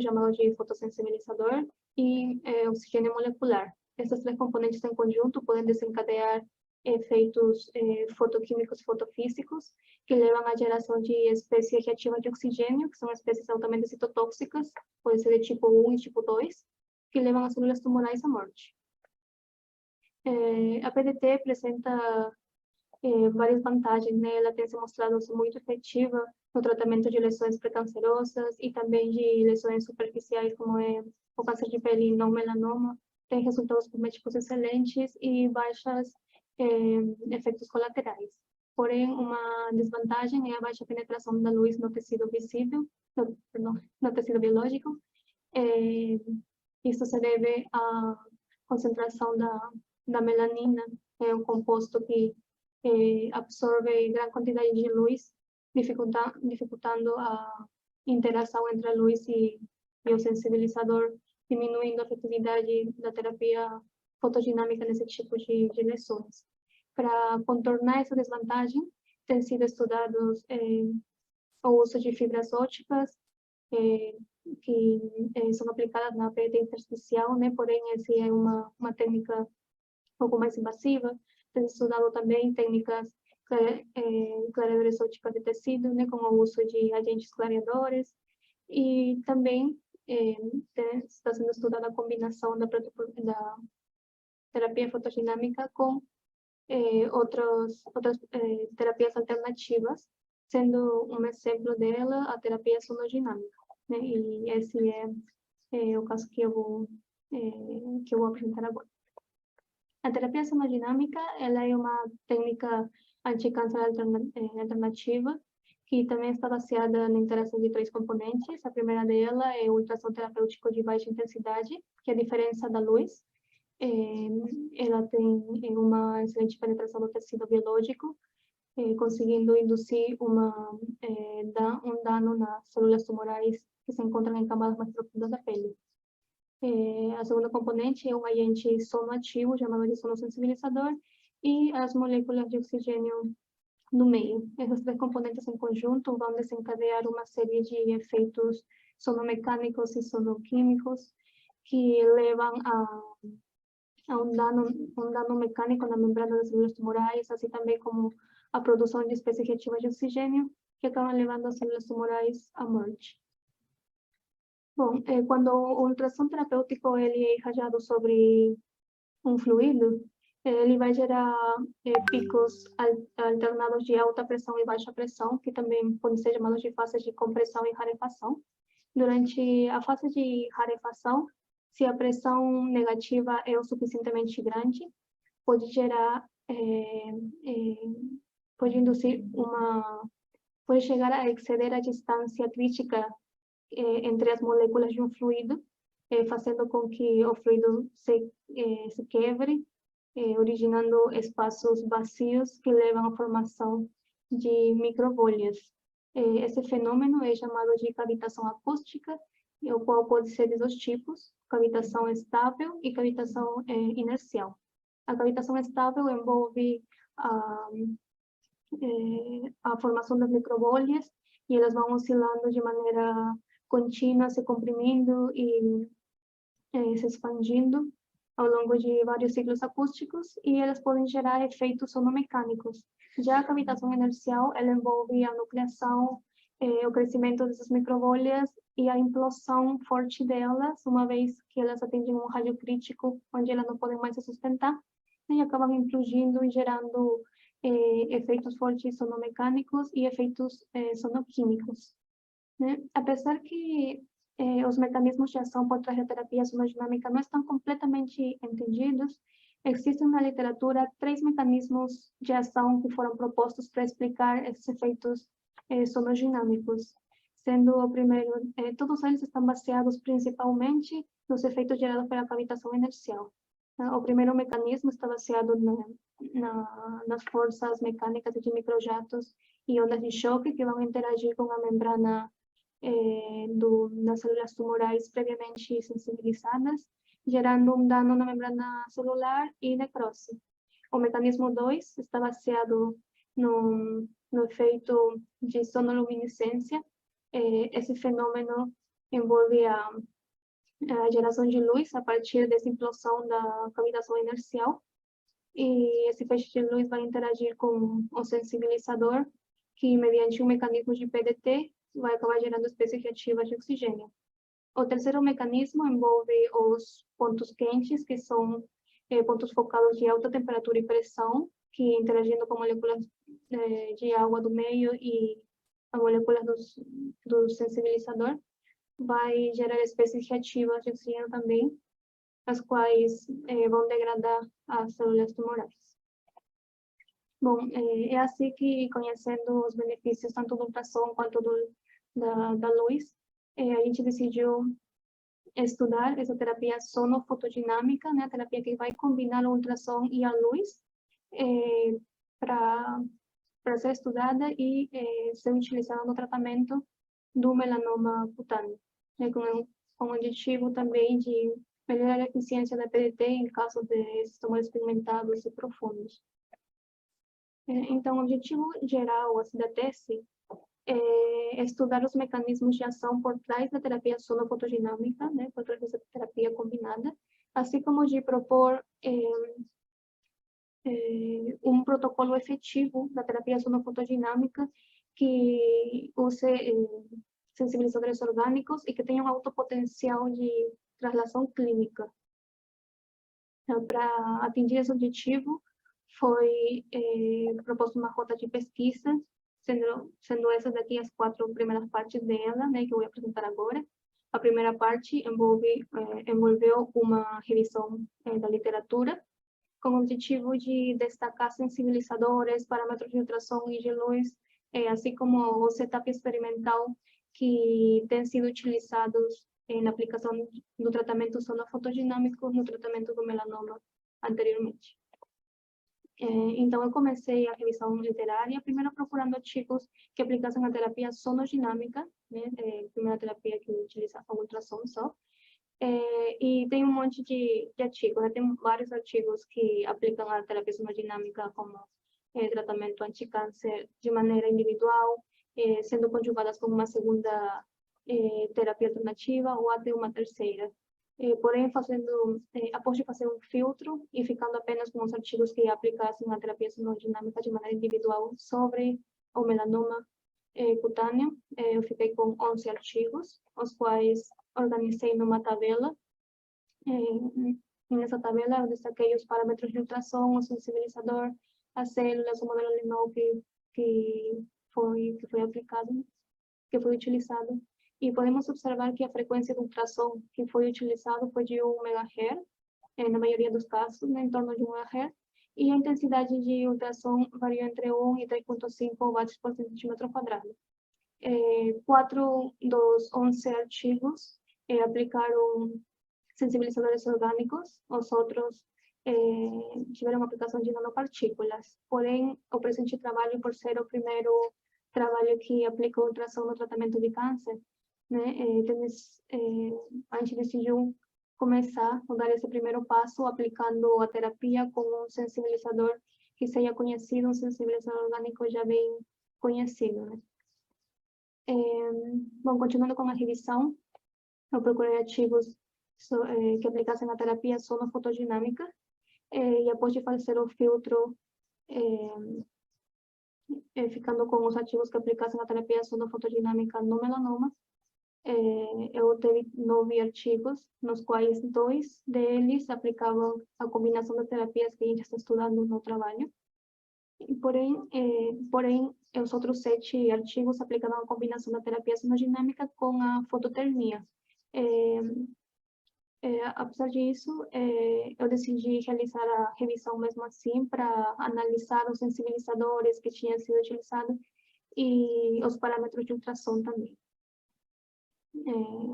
chamado de fotossensibilizador, e oxigênio molecular. Essas três componentes em conjunto podem desencadear efeitos fotoquímicos e fotofísicos que levam à geração de espécies reativas de oxigênio, que são espécies altamente citotóxicas, pode ser de tipo 1 e tipo 2, que levam as células tumorais à morte. A PDT apresenta várias vantagens, né? Ela tem se mostrado ser muito efetiva no tratamento de lesões pré-cancerosas e também de lesões superficiais, como é o câncer de pele e não melanoma. Tem resultados cosméticos excelentes e baixos efeitos colaterais. Porém, uma desvantagem é a baixa penetração da luz no tecido visível, no tecido biológico. Isso se deve à concentração da melanina, um composto que absorve grande quantidade de luz, dificultando a interação entre a luz e o sensibilizador, diminuindo a efetividade da terapia fotodinâmica nesse tipo de lesões. Para contornar essa desvantagem, tem sido estudados o uso de fibras ópticas, que são aplicadas na pele intersticial, né? Porém, essa é uma técnica um pouco mais invasiva. Tem estudado também técnicas clareadores ópticas de tecido, né? Com o uso de agentes clareadores. E também está sendo estudada a combinação da terapia fotodinâmica com outras terapias alternativas, sendo um exemplo dela a terapia sonodinâmica, né? E esse é o caso que eu vou apresentar agora. A terapia sonodinâmica, ela é uma técnica anticâncer alternativa que também está baseada na interação de três componentes. A primeira dela é o ultrassom terapêutico de baixa intensidade, que é a diferença da luz. Ela tem uma excelente penetração no tecido biológico, conseguindo induzir um dano nas células tumorais que se encontram em camadas mais profundas da pele. A segunda componente é um agente sonoativo, chamado de sonossensibilizador, e as moléculas de oxigênio no meio. Essas três componentes em conjunto vão desencadear uma série de efeitos sonomecânicos e sonoquímicos que levam a um dano mecânico na membrana das células tumorais, assim também como a produção de espécies reativas de oxigênio, que acabam levando as células tumorais à morte. Bom, quando o ultrassom terapêutico ele é irradiado sobre um fluido, ele vai gerar picos alternados de alta pressão e baixa pressão, que também podem ser chamados de fases de compressão e rarefação. Durante a fase de rarefação, se a pressão negativa é o suficientemente grande, pode gerar, pode induzir pode chegar a exceder a distância crítica entre as moléculas de um fluido, fazendo com que o fluido se quebre, originando espaços vazios que levam à formação de microbolhas. Esse fenômeno é chamado de cavitação acústica, o qual pode ser de dois tipos: cavitação estável e cavitação inercial. A cavitação estável envolve a formação das microbolhas, e elas vão oscilando de maneira contínua, se comprimindo e se expandindo ao longo de vários ciclos acústicos, e elas podem gerar efeitos sonomecânicos. Já a cavitação inercial, ela envolve a nucleação, o crescimento dessas microbolhas e a implosão forte delas, uma vez que elas atingem um raio crítico, onde elas não podem mais se sustentar, e acabam implodindo e gerando efeitos fortes sonomecânicos e efeitos sonoquímicos, né? Apesar que os mecanismos de ação por trás da terapia sonodinâmica não estão completamente entendidos, existem na literatura 3 mecanismos de ação que foram propostos para explicar esses efeitos sonodinâmicos, sendo o primeiro, todos eles estão baseados principalmente nos efeitos gerados pela cavitação inercial. O primeiro mecanismo está baseado nas forças mecânicas de microjatos e ondas de choque que vão interagir com a membrana nas células tumorais previamente sensibilizadas, gerando um dano na membrana celular e necrose. O mecanismo 2 está baseado no efeito de sonoluminescência. Esse fenômeno envolve a geração de luz a partir dessa implosão da cavitação inercial, e esse feixe de luz vai interagir com o sensibilizador, que mediante um mecanismo de PDT vai acabar gerando espécies reativas de oxigênio. O terceiro mecanismo envolve os pontos quentes, que são pontos focados de alta temperatura e pressão, que interagindo com moléculas de água do meio e as moléculas do sensibilizador, vai gerar espécies reativas de oxigênio também, as quais vão degradar as células tumorais. Bom, é assim que, conhecendo os benefícios tanto do ultrassom quanto da luz, a gente decidiu estudar essa terapia sonofotodinâmica, né, a terapia que vai combinar o ultrassom e a luz, para ser estudada e ser utilizada no tratamento do melanoma cutâneo, né, com o objetivo também de melhorar a eficiência da PDT em caso de tumores pigmentados e profundos. Então, o objetivo geral assim, da tese é estudar os mecanismos de ação por trás da terapia sonofotodinâmica, né, por trás dessa terapia combinada, assim como de propor um protocolo efetivo da terapia sonofotodinâmica que use sensibilizadores orgânicos e que tenha um alto potencial de translação clínica. Então, para atingir esse objetivo, foi proposta uma rota de pesquisa, sendo essas daqui as 4 primeiras partes dela, né, que eu vou apresentar agora. A primeira parte envolveu uma revisão da literatura, com o objetivo de destacar sensibilizadores, parâmetros de ultrassom e de luz, assim como o setup experimental que tem sido utilizados na aplicação do tratamento sonofotodinâmico no tratamento do melanoma anteriormente. Então, eu comecei a revisão literária, primeiro procurando artigos que aplicassem a terapia sonodinâmica, né, primeira terapia que utiliza o ultrassom só, e tem um monte de artigos, né, tem vários artigos que aplicam a terapia sonodinâmica como tratamento anticâncer de maneira individual, sendo conjugadas com uma segunda terapia alternativa ou até uma terceira. Porém, após de fazer um filtro e ficando apenas com os artigos que aplicassem a terapia sonodinâmica de maneira individual sobre o melanoma cutâneo, eu fiquei com 11 artigos, os quais organizei numa tabela. Nessa tabela eu destaquei os parâmetros de ultrassom, o sensibilizador, as células, o modelo Linol que foi aplicado, que foi utilizado. E podemos observar que a frequência do ultrassom que foi utilizado foi de 1 MHz, na maioria dos casos, né, em torno de 1 MHz, e a intensidade de ultrassom variou entre 1 e 3,5 watts por centímetro quadrado. 4 dos 11 artigos aplicaram sensibilizadores orgânicos, os outros tiveram aplicação de nanopartículas. Porém, o presente trabalho, por ser o primeiro trabalho que aplica ultrassom no tratamento de câncer, né, a gente decidiu começar a dar esse primeiro passo aplicando a terapia com um sensibilizador que seja conhecido, um sensibilizador orgânico já bem conhecido, né? Bom, continuando com a revisão, eu procurei artigos que aplicassem a terapia sonofotodinâmica, e após de fazer o filtro, ficando com os artigos que aplicassem a terapia sonofotodinâmica no melanoma, eu tive 9 artigos, nos quais 2 deles aplicavam a combinação das terapias que a gente está estudando no trabalho. Porém, os outros 7 artigos aplicavam a combinação da terapia sonodinâmica com a fototermia. Apesar disso, eu decidi realizar a revisão mesmo assim para analisar os sensibilizadores que tinham sido utilizados e os parâmetros de ultrassom também.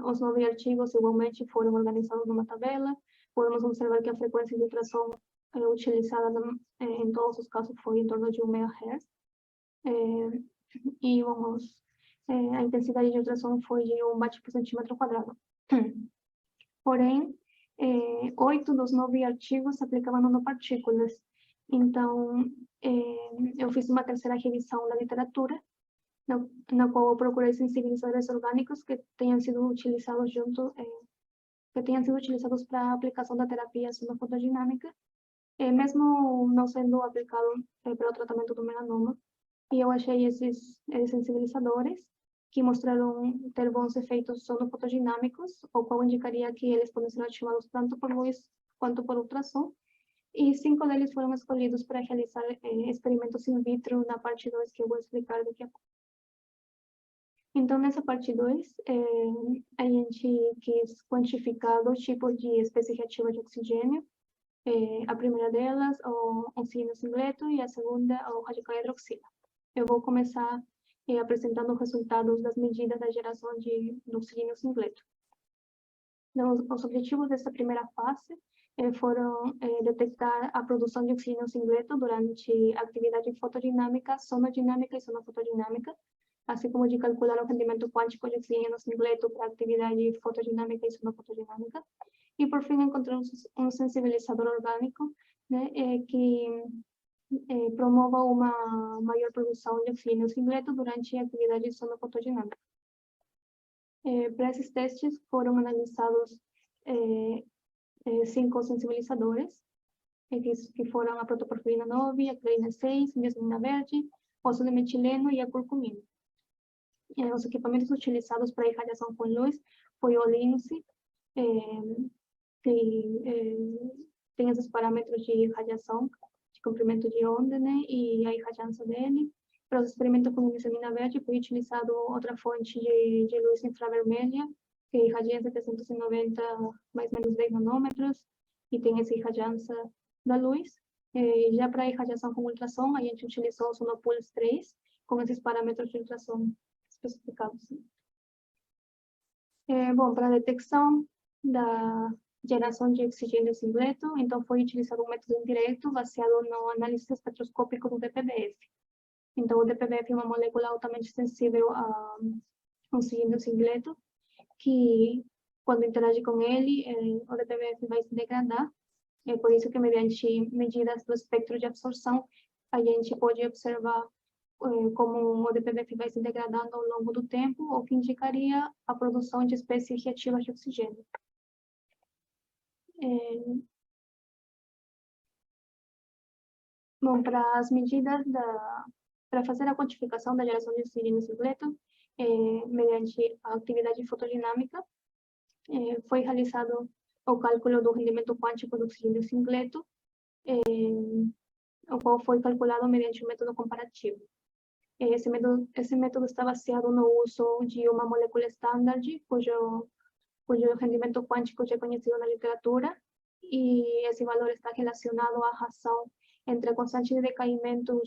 Os 9 artigos igualmente foram organizados numa tabela. Podemos observar que a frequência de ultrassom utilizada em todos os casos foi em torno de 1 MHz. E a intensidade de ultrassom foi de 1 watt por centímetro quadrado. Porém, 8 dos 9 artigos aplicavam nanopartículas. Então, eu fiz uma terceira revisão da literatura na qual eu procurei sensibilizadores orgânicos que tenham sido utilizados para a aplicação da terapia sonofotodinâmica, mesmo não sendo aplicado para o tratamento do melanoma. E eu achei esses sensibilizadores que mostraram ter bons efeitos sonofotodinâmicos, o qual indicaria que eles podem ser ativados tanto por luz quanto por ultrassom. E 5 deles foram escolhidos para realizar experimentos in vitro na parte 2, que eu vou explicar daqui a pouco. Então, nessa parte 2, a gente quis quantificar 2 tipos de espécie reativa de oxigênio. A primeira delas, o oxigênio singleto, e a segunda, o radical hidroxila. Eu vou começar apresentando os resultados das medidas da geração do oxigênio singleto. Então, os objetivos dessa primeira fase foram detectar a produção de oxigênio singleto durante a atividade fotodinâmica, sonodinâmica e sonofotodinâmica, assim como de calcular o rendimento quântico de oxigênio singleto para a atividade fotodinâmica e sonofotodinâmica. E, por fim, encontramos um sensibilizador orgânico, né, que promova uma maior produção de oxigênio singleto durante a atividade sonofotodinâmica. Para esses testes foram analisados 5 sensibilizadores, que foram a protoporfirina 9, a clarina 6, niacinamida verde, óxido de metileno e a curcumina. Os equipamentos utilizados para irradiação com luz foi o Lindsay, que tem esses parâmetros de irradiação, de comprimento de onda, né, e a irradiância dele. Para os experimentos com niacinamida verde foi utilizado outra fonte de luz infravermelha, que irradia 790 mais ou menos 10 nanômetros, e tem essa irradiância da luz. Já para a irradiação com ultrassom, a gente utilizou o Sonopuls 3, com esses parâmetros de ultrassom especificados. Bom, para a detecção da geração de oxigênio singleto, então foi utilizado um método indireto baseado no análise espectroscópico do DPBF. Então, o DPBF é uma molécula altamente sensível a oxigênio singleto, que quando interage com ele, o DPBF vai se degradar. É por isso que, mediante medidas do espectro de absorção, a gente pode observar como o DPBF vai se degradando ao longo do tempo, o que indicaria a produção de espécies reativas de oxigênio. Bom, para as medidas para fazer a quantificação da geração de oxigênio singleto, mediante a atividade fotodinâmica, foi realizado o cálculo do rendimento quântico do oxigênio singleto, o qual foi calculado mediante um método comparativo. Esse método está baseado no uso de uma molécula estándar, cujo rendimento quântico já é conhecido na literatura, e esse valor está relacionado à razão entre a constante de decaimento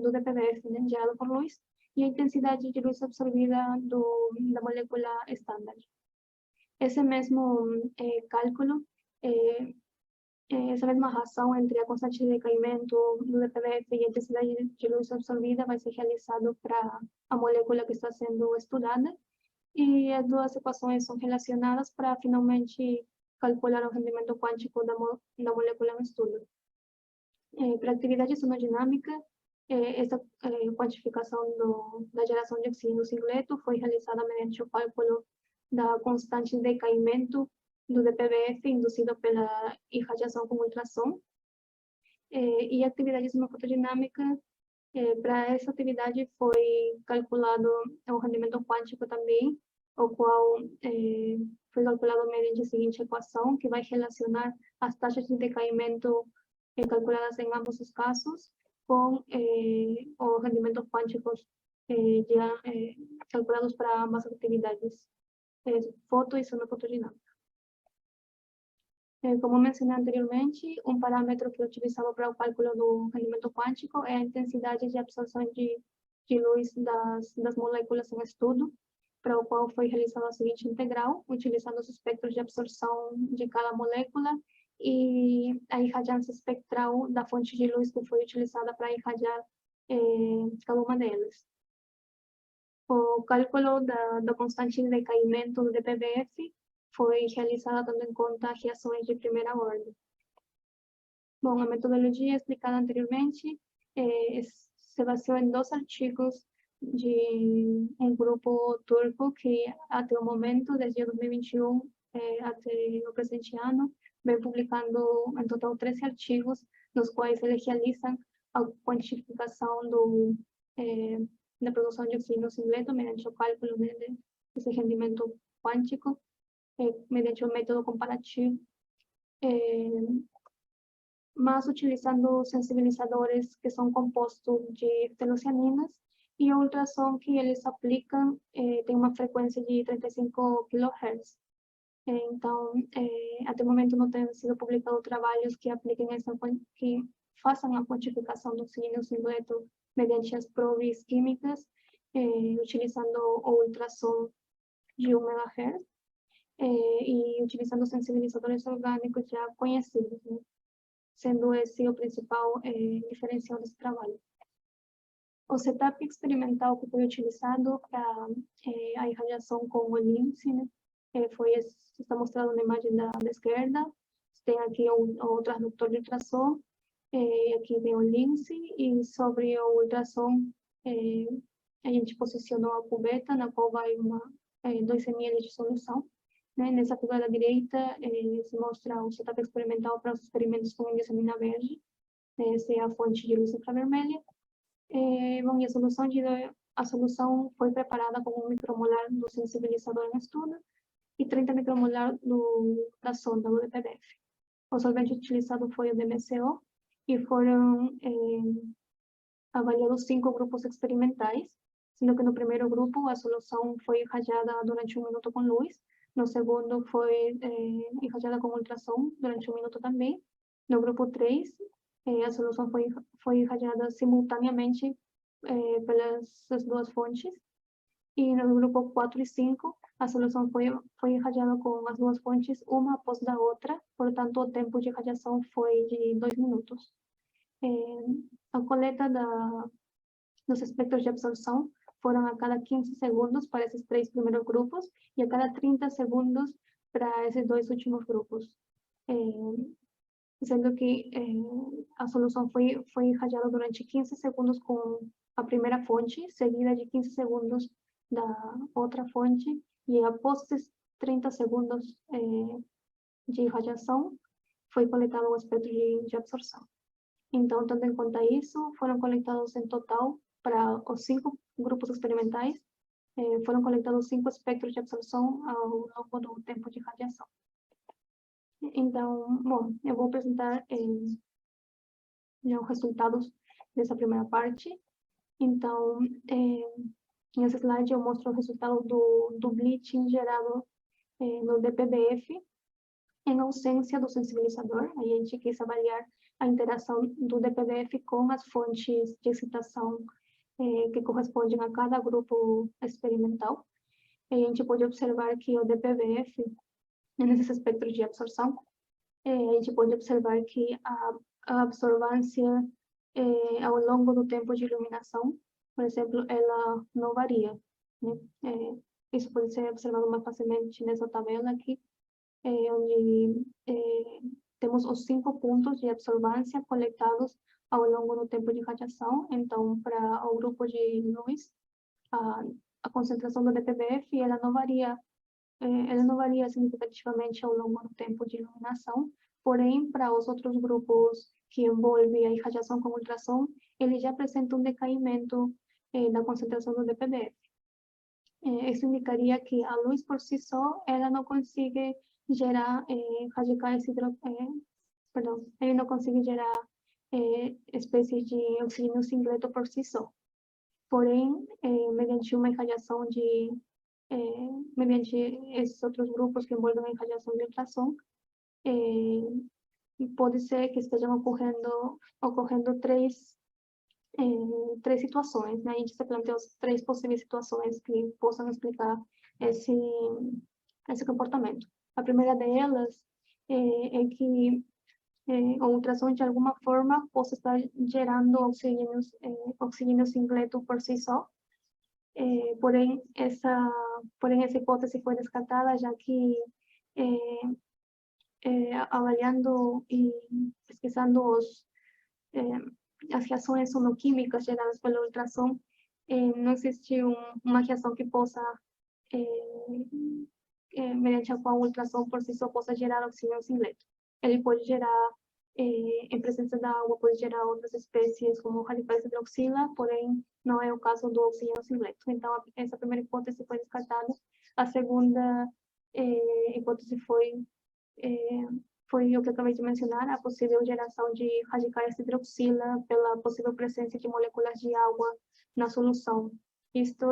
do DPBF, né, gerado por luz, e a intensidade de luz absorvida da molécula estándar. Esse mesmo cálculo, essa mesma razão entre a constante de decaimento do DPBF e a intensidade de luz absorvida vai ser realizado para a molécula que está sendo estudada, e as duas equações são relacionadas para finalmente calcular o rendimento quântico da molécula em estudo. Para a atividade sonodinâmica, essa quantificação da geração de oxigênio singleto foi realizada mediante o cálculo da constante de decaimento do DPBF induzido pela irradiação com ultrassom. E a atividade sonofotodinâmica, para essa atividade foi calculado o rendimento quântico também, o qual foi calculado mediante a seguinte equação, que vai relacionar as taxas de decaimento calculadas em ambos os casos com os rendimentos quânticos já calculados para ambas as atividades, foto e sonofotodinâmica. Como mencionei anteriormente, um parâmetro que é utilizado para o cálculo do rendimento quântico é a intensidade de absorção de luz das moléculas em estudo, para o qual foi realizada a seguinte integral, utilizando os espectros de absorção de cada molécula e a irradiância espectral da fonte de luz que foi utilizada para irradiar cada uma delas. O cálculo da constante de decaimento do DPBF foi realizada tendo em conta reações de primeira ordem. Bom, a metodologia explicada anteriormente se baseou em 2 artigos de um grupo turco que, até o momento, desde 2021 até o presente ano, vem publicando, em total, 13 artigos, nos quais eles realizam a quantificação da produção de oxigênio singleto mediante o cálculo desse rendimento quântico, mediante o método comparativo, mas utilizando sensibilizadores que são compostos de phtalacianinas e o ultrassom que eles aplicam tem uma frequência de 35 kHz. Então, até o momento não tem sido publicado trabalhos que apliquem que façam a quantificação do oxigênio singleto mediante as probes químicas, utilizando o ultrassom de 1 MHz e utilizando sensibilizadores orgânicos já conhecidos, né? Sendo esse o principal diferencial desse trabalho. O setup experimental que foi utilizado para a irradiação com o LINSI, né, está mostrado na imagem da esquerda. Tem aqui o transdutor de ultrassom, aqui vem o LINSI, e sobre o ultrassom a gente posicionou a cubeta, na qual vai 2 ml de solução. Né? Nessa figura da direita se mostra o setup experimental para os experimentos com indicamina verde. Essa é a fonte de luz infravermelha. Bom, e a solução foi preparada com 1 micromolar do sensibilizador em estudo e 30 micromolar da sonda, do DPBF. O solvente utilizado foi o DMCO e foram avaliados 5 grupos experimentais, sendo que no primeiro grupo a solução foi irradiada durante 1 minuto com luz, no segundo foi irradiada com ultrassom durante 1 minuto também. No grupo 3, a solução foi irradiada simultaneamente pelas 2 fontes. E no grupo 4 e 5, a solução foi irradiada com as 2 fontes, uma após da outra, portanto, o tempo de irradiação foi de 2 minutos. A coleta dos espectros de absorção foram a cada 15 segundos para esses 3 primeiros grupos e a cada 30 segundos para esses 2 últimos grupos. Sendo que a solução foi irradiada durante 15 segundos com a primeira fonte, seguida de 15 segundos da outra fonte, e após esses 30 segundos de irradiação, foi coletado o espectro de absorção. Então, tendo em conta isso, foram coletados em total, para os 5 grupos experimentais, foram coletados 5 espectros de absorção ao longo do tempo de irradiação. Então, bom, eu vou apresentar os resultados dessa primeira parte. Então, nesse slide eu mostro o resultado do bleaching gerado no DPBF, em ausência do sensibilizador. A gente quis avaliar a interação do DPBF com as fontes de excitação que correspondem a cada grupo experimental. A gente pode observar que o DPBF, nesses espectros de absorção, a gente pode observar que a absorvância ao longo do tempo de iluminação, por exemplo, ela não varia, né? Isso pode ser observado mais facilmente nessa tabela aqui, onde temos os 5 pontos de absorvância coletados ao longo do tempo de radiação. Então, para o grupo de luz, a concentração do DPBF ela não varia significativamente ao longo do tempo de iluminação, porém, para os outros grupos que envolvem a irradiação com ultrassom, ele já apresenta um decaimento da concentração do DPBF. Isso indicaria que a luz por si só, ela não consegue gerar radicais ele não consegue gerar espécies de oxigênio singleto por si só. Porém, mediante uma irradiação mediante esses outros grupos que envolvem a irradiação de ultrassom, pode ser que estejam ocorrendo três situações, né? A gente se planteou 3 possíveis situações que possam explicar esse comportamento. A primeira delas é que o ultrassom, de alguma forma, possa estar gerando oxigênio singleto por si só. Porém, essa hipótese foi descartada, já que avaliando e pesquisando as reações sonoquímicas geradas pelo ultrassom, não existe uma reação que possa, mediante a qual o ultrassom por si só possa gerar oxigênio singleto. Ele pode gerar, em presença da água, pode gerar outras espécies como radicais hidroxila, porém não é o caso do oxigênio singleto. Então, essa primeira hipótese foi descartada. A segunda hipótese foi o que eu acabei de mencionar, a possível geração de radicais hidroxila pela possível presença de moléculas de água na solução. Isto,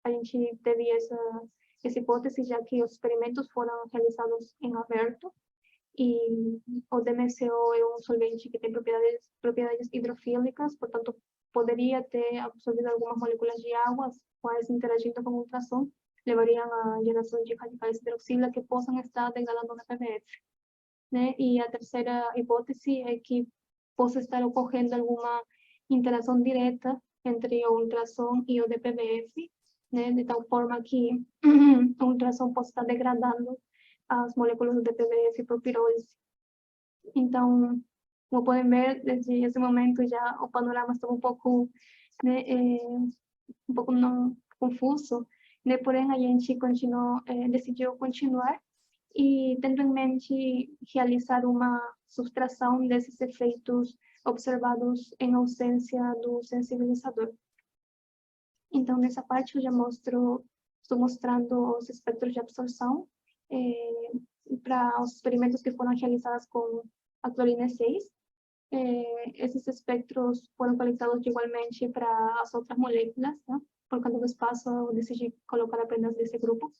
a gente teve essa hipótese, já que os experimentos foram realizados em aberto, e o DMSO é um solvente que tem propriedades hidrofílicas, portanto, poderia ter absorvido algumas moléculas de água, quais interagindo com o ultrassom, levariam à geração de radicais hidroxila que possam estar degradando na PBF. Né? E a terceira hipótese é que possa estar ocorrendo alguma interação direta entre o ultrassom e o DPBF, né? De tal forma que o ultrassom possa estar degradando as moléculas do DPBF por pirólise. Então, como podem ver, desde esse momento já o panorama está um pouco, né, um pouco não confuso, né? Porém, a gente decidiu continuar e tendo em mente realizar uma subtração desses efeitos observados em ausência do sensibilizador. Então, nessa parte eu já estou mostrando os espectros de absorção para os experimentos que foram realizados com a clorina 6. Esses espectros foram coletados igualmente para as outras moléculas, né? Por conta do espaço, eu decidi colocar apenas desse grupo.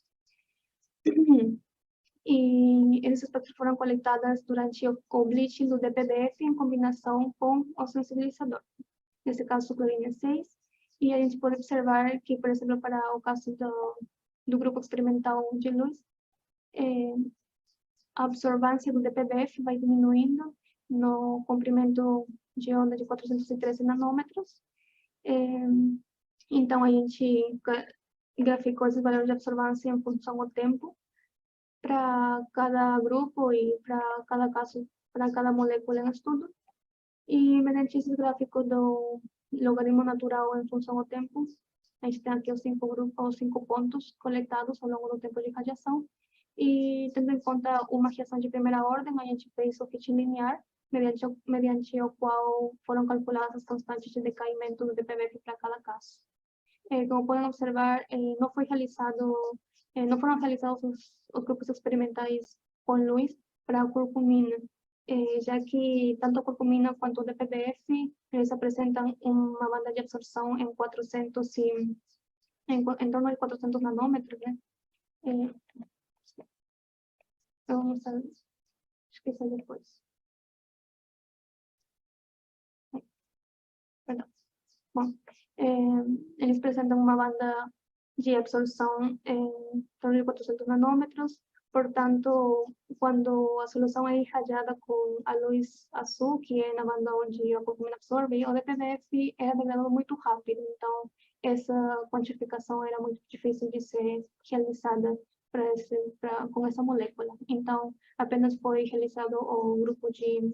E esses espectros foram coletados durante o bleaching do DPBF em combinação com o sensibilizador. Nesse caso, o clorina 6. E a gente pode observar que, por exemplo, para o caso do grupo experimental de luz, a absorvância do DPBF vai diminuindo no comprimento de onda de 413 nanômetros. Então, a gente graficou esses valores de absorvância em função do tempo para cada grupo e para cada caso, para cada molécula em estudo. E mediante esse gráfico do logaritmo natural em função do tempo, a gente tem aqui os 5 pontos coletados ao longo do tempo de radiação. E tendo em conta uma reação de primeira ordem, a gente fez o fit linear, mediante o qual foram calculadas as constantes de decaimento do DPBF para cada caso. Como podem observar, não foram realizados os grupos experimentais com luz para a curcumina, já que tanto a curcumina quanto o DPBF eles apresentam uma banda de absorção em 400 em torno de 400 nanômetros, né? Vamos esquecer depois. Perdão. Bom, eles apresentam uma banda de absorção em torno de 400 nanômetros. Portanto, quando a solução é irradiada com a luz azul, que é na banda onde a curcumina absorve, o DPBF é degradado muito rápido. Então, essa quantificação era muito difícil de ser realizada com essa molécula. Então, apenas foi realizado o grupo de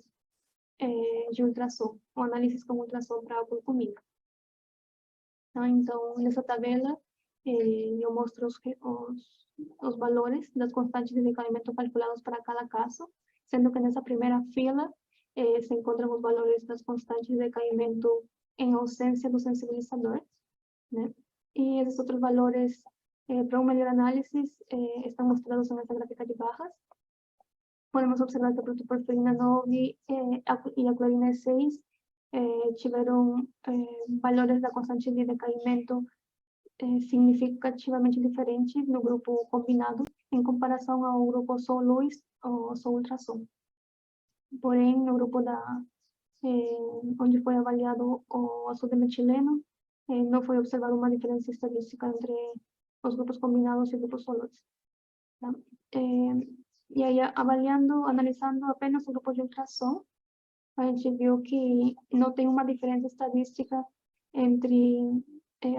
ultrassom, o análise com ultrassom para a curcumina. Então, nessa tabela, eu mostro os valores das constantes de decaimento calculados para cada caso, sendo que nessa primeira fila se encontram os valores das constantes de decaimento em ausência do sensibilizador, né? E esses outros valores, para uma melhor análise, estão mostrados nessa gráfica de barras. Podemos observar que a protoporfirina 9 e a clorina 6 tiveram valores da constante de decaimento significativamente diferentes no grupo combinado em comparação ao grupo só luz ou só ultrassom. Porém, no grupo onde foi avaliado o ácido metileno, não foi observada uma diferença estatística entre os grupos combinados e grupos só luz. Tá? E aí, analisando apenas o grupo de ultrassom, a gente viu que não tem uma diferença estatística entre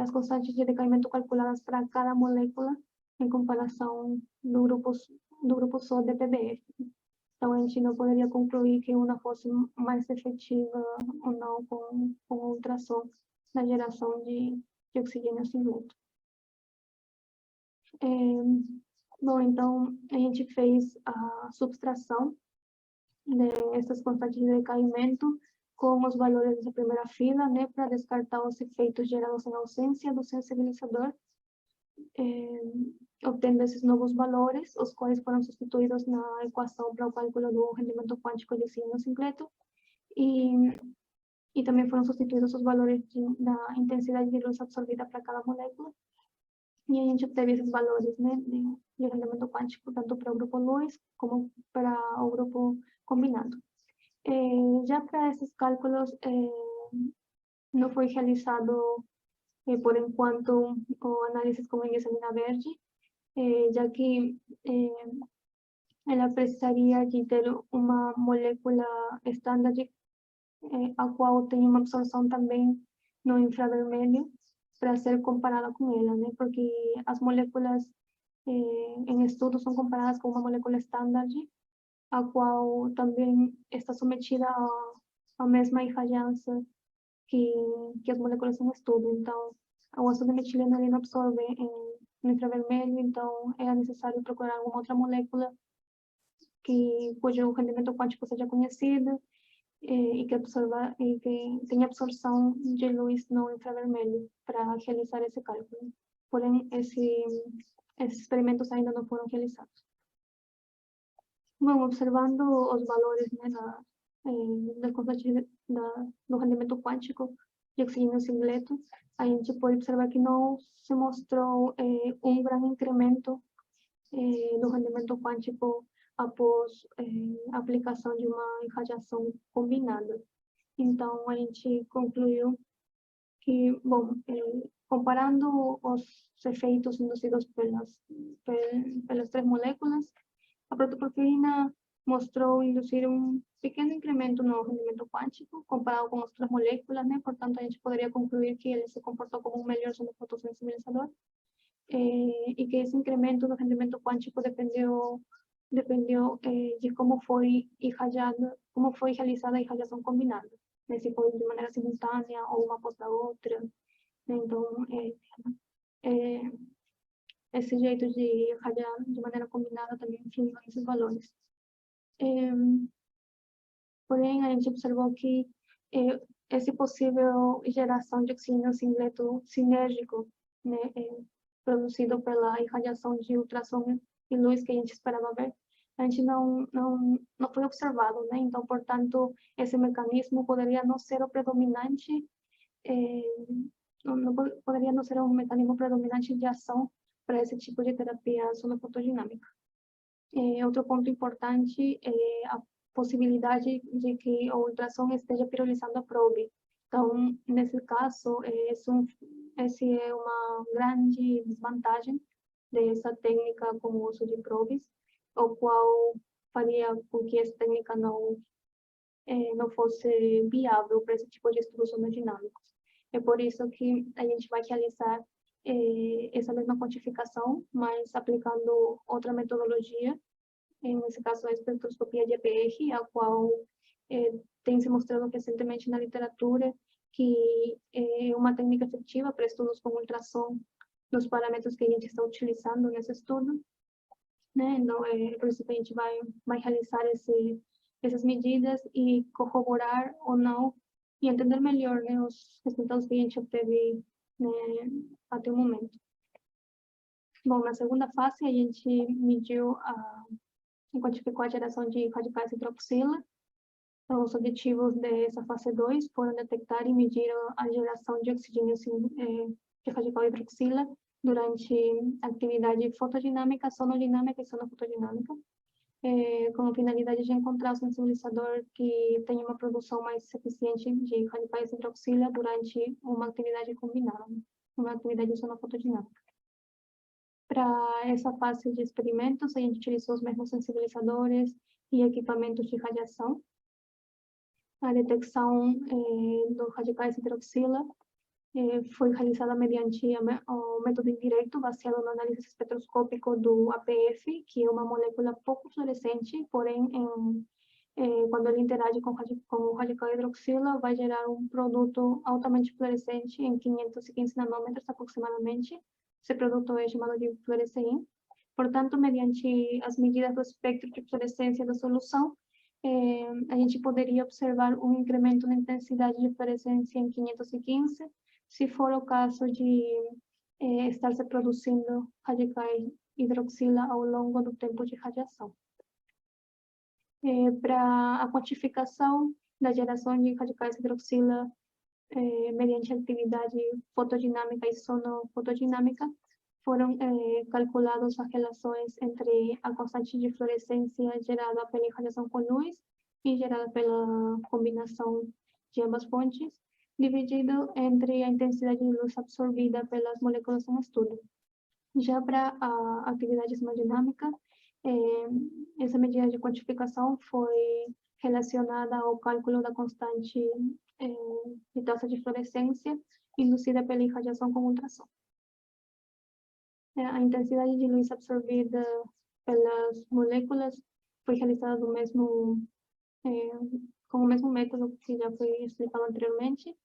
as constantes de decaimento calculadas para cada molécula em comparação do grupo só DPBF. Então, a gente não poderia concluir que uma fosse mais efetiva ou não com o ultrassom na geração de oxigênio singleto. Bom, então, a gente fez a subtração dessas quantidades de decaimento com os valores dessa primeira fila, né, para descartar os efeitos gerados em ausência do sensibilizador, obtendo esses novos valores, os quais foram substituídos na equação para o cálculo do rendimento quântico de oxigênio singleto, e também foram substituídos os valores da intensidade de luz absorvida para cada molécula. E a gente obteve esses valores, né, de rendimento quântico, tanto para o grupo luz como para o grupo combinado. Já para esses cálculos, não foi realizado, por enquanto, o análise com niacinamida verde, já que ela precisaria de ter uma molécula estándar, a qual tem uma absorção também no infravermelho, para ser comparada com ela, né? Porque as moléculas em estudo são comparadas com uma molécula estándar, a qual também está submetida à mesma irradiância que as moléculas em estudo. Então, o ácido de metileno ele não absorve no infravermelho, então é necessário procurar alguma outra molécula cujo rendimento quântico seja conhecido e que tenha absorção de luz no infravermelho para realizar esse cálculo. Porém, esses experimentos ainda não foram realizados. Bom, observando os valores, né, do rendimento quântico de oxigênio singleto, a gente pode observar que não se mostrou um grande incremento do rendimento quântico após a aplicação de uma irradiação combinada. Então, a gente concluiu que, bom, comparando os efeitos induzidos pelas três moléculas, a protoporfirina mostrou induzir um pequeno incremento no rendimento quântico comparado com as outras moléculas, né? Portanto, a gente poderia concluir que ele se comportou como um melhor fotosensibilizador, e que esse incremento no rendimento quântico dependeu de como foi realizada a irradiação combinada, né? Se foi de maneira simultânea ou uma após a outra, né? Então, esse jeito de irradiar de maneira combinada também influiu esses valores. Porém, a gente observou que essa possível geração de oxigênio singleto sinérgico, né, produzido pela irradiação de ultrassom e luz que a gente esperava ver, a gente não foi observado, né? Então, portanto, esse mecanismo poderia não ser o predominante, não poderia não ser um mecanismo predominante de ação para esse tipo de terapia sonofotodinâmica. Outro ponto importante é a possibilidade de que o ultrassom esteja pirolizando a probe. Então, nesse caso, essa é uma grande desvantagem dessa técnica com o uso de probes, o qual faria com que essa técnica não fosse viável para esse tipo de estudos sonodinâmicos. É por isso que a gente vai realizar essa mesma quantificação, mas aplicando outra metodologia, nesse caso a espectroscopia de EPR, a qual tem se mostrado recentemente na literatura que é uma técnica efetiva para estudos com ultrassom nos parâmetros que a gente está utilizando nesse estudo, né? Então, por isso que a gente vai realizar essas medidas e corroborar ou não, e entender melhor, né, os resultados que a gente obteve, né, até o momento. Bom, na segunda fase, a gente mediu e quantificou a geração de radicais hidroxila. Então, os objetivos dessa fase 2 foram detectar e medir a geração de oxigênio de radical hidroxila durante atividade fotodinâmica, sonodinâmica e sonofotodinâmica, com a finalidade de encontrar o sensibilizador que tenha uma produção mais eficiente de radicais hidroxila durante uma atividade combinada, uma atividade sonofotodinâmica. Para essa fase de experimentos, a gente utilizou os mesmos sensibilizadores e equipamentos de radiação. A detecção dos radicais hidroxila foi realizada mediante o método indireto, baseado no análise espectroscópico do APF, que é uma molécula pouco fluorescente, porém quando ele interage com o radical hidroxila, vai gerar um produto altamente fluorescente em 515 nanômetros aproximadamente. Esse produto é chamado de fluorescein. Portanto, mediante as medidas do espectro de fluorescência da solução, a gente poderia observar um incremento na intensidade de fluorescência em 515, se for o caso de estar se produzindo radicais hidroxila ao longo do tempo de radiação. Para a quantificação da geração de radicais hidroxila mediante atividade fotodinâmica e sonofotodinâmica, foram calculadas as relações entre a constante de fluorescência gerada pela irradiação com luz e gerada pela combinação de ambas fontes, dividido entre a intensidade de luz absorvida pelas moléculas em estudo. Já para a atividade hemodinâmica, essa medida de quantificação foi relacionada ao cálculo da constante de taxa de fluorescência induzida pela irradiação com ultrassom. A intensidade de luz absorvida pelas moléculas foi realizada com o mesmo método que já foi explicado anteriormente,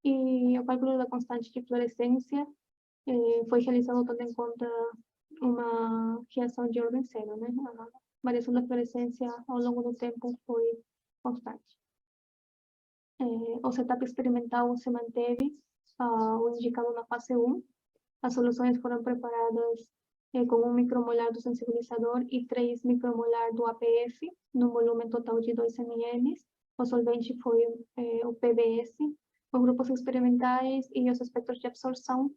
e o cálculo da constante de fluorescência foi realizado tendo em conta uma reação de ordem zero, né? A variação da fluorescência ao longo do tempo foi constante. O setup experimental se manteve o indicado na fase 1. As soluções foram preparadas com 1 micromolar do sensibilizador e 3 micromolar do APF, no volume total de 2 ml. O solvente foi o PBS. Os grupos experimentais e os espectros de absorção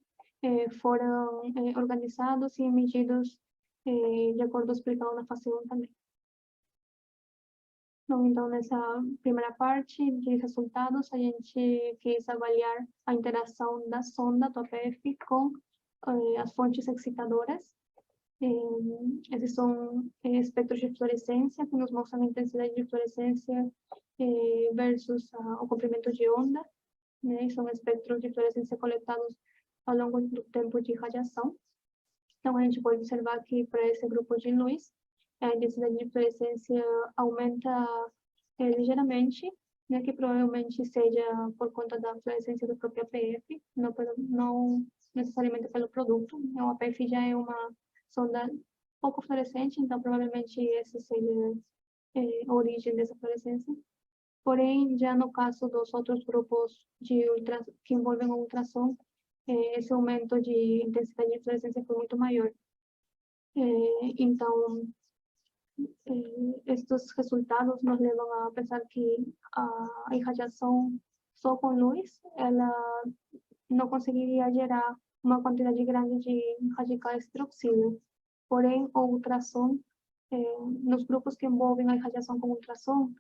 foram organizados e medidos de acordo com o explicado na fase 1 também. Então, nessa primeira parte de resultados, a gente quis avaliar a interação da sonda do APF com as fontes excitadoras. Esses são espectros de fluorescência, que nos mostram a intensidade de fluorescência versus o comprimento de onda, né? São espectros de fluorescência coletados ao longo do tempo de radiação. Então, a gente pode observar que para esse grupo de luz, a intensidade de fluorescência aumenta ligeiramente, né, que provavelmente seja por conta da fluorescência do próprio APF, não necessariamente pelo produto. O APF já é uma sonda pouco fluorescente, então provavelmente essa seja a origem dessa fluorescência. Porém, já no caso dos outros grupos que envolvem o ultrassom, esse aumento de intensidade de fluorescência foi muito maior. Então, estes resultados nos levam a pensar que a irradiação só com luz, ela não conseguiria gerar uma quantidade grande de radicais hidroxila. Porém, o ultrassom, nos grupos que envolvem a irradiação com ultrassom,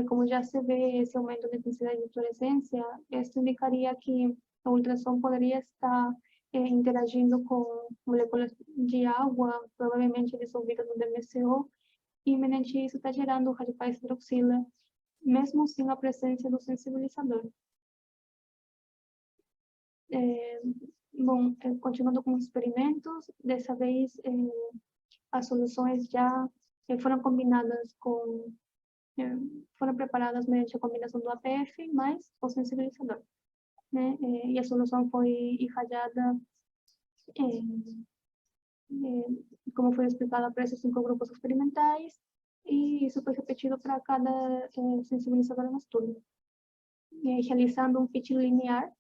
como já se vê esse aumento de intensidade de fluorescência, isso indicaria que o ultrassom poderia estar interagindo com moléculas de água, provavelmente dissolvidas no DMSO, e mediante isso está gerando radicais hidroxila, mesmo sem a presença do sensibilizador. Bom, continuando com os experimentos, dessa vez as soluções já foram combinadas foram preparadas mediante a combinação do APF mais o sensibilizador, né? E a solução foi irradiada, como foi explicado, para esses 5 grupos experimentais, e isso foi repetido para cada sensibilizador no estudo. Realizando um fit linear,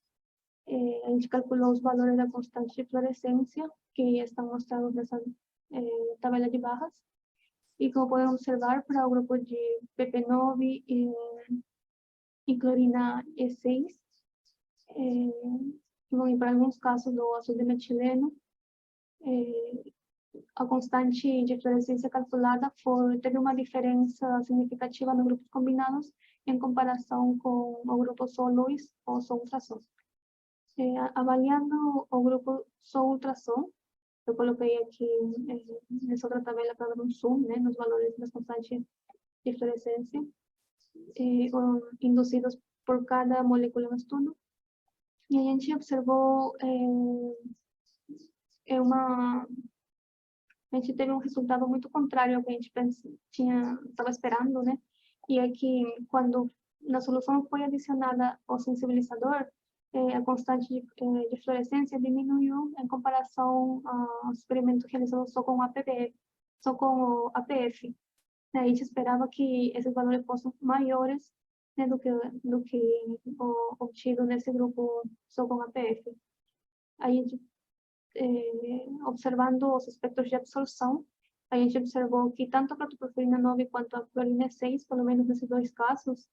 a gente calculou os valores da constante de fluorescência, que estão mostrados nessa tabela de barras, e como podemos observar, para o grupo de PP9 e clorina E6, e para alguns casos do ácido de metileno, a constante de fluorescência calculada teve uma diferença significativa nos grupos combinados em comparação com o grupo só luz ou só ultrassom. Avaliando o grupo só ultrassom, eu coloquei aqui nessa outra tabela para dar um zoom, né, nos valores das constantes de fluorescência induzidos por cada molécula no estudo. E a gente observou a gente teve um resultado muito contrário ao que a gente estava esperando, né? E aqui, quando na solução foi adicionada o sensibilizador, a constante de fluorescência diminuiu em comparação ao experimento realizado só com o APF, só com o APF. A gente esperava que esses valores fossem maiores, né, do que o obtido nesse grupo só com APF. A gente, observando os aspectos de absorção, a gente observou que tanto a protoporfirina 9 quanto a fluorina 6, pelo menos nesses dois casos,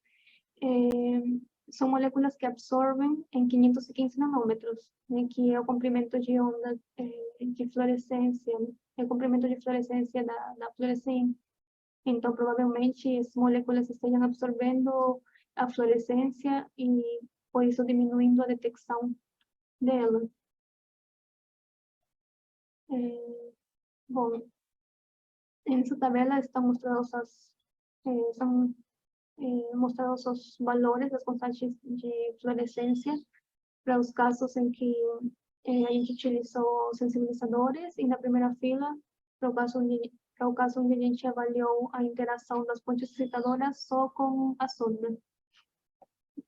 são moléculas que absorvem em 515 nanômetros, né, que é o comprimento de onda de fluorescência, é o comprimento de fluorescência da fluorescência. Então, provavelmente, essas moléculas estejam absorvendo a fluorescência e, por isso, diminuindo a detecção dela. Bom, nessa tabela estão mostrados os valores das constantes de fluorescência para os casos em que a gente utilizou sensibilizadores, e na primeira fila, para o caso onde a gente avaliou a interação das pontes excitadoras só com a sonda.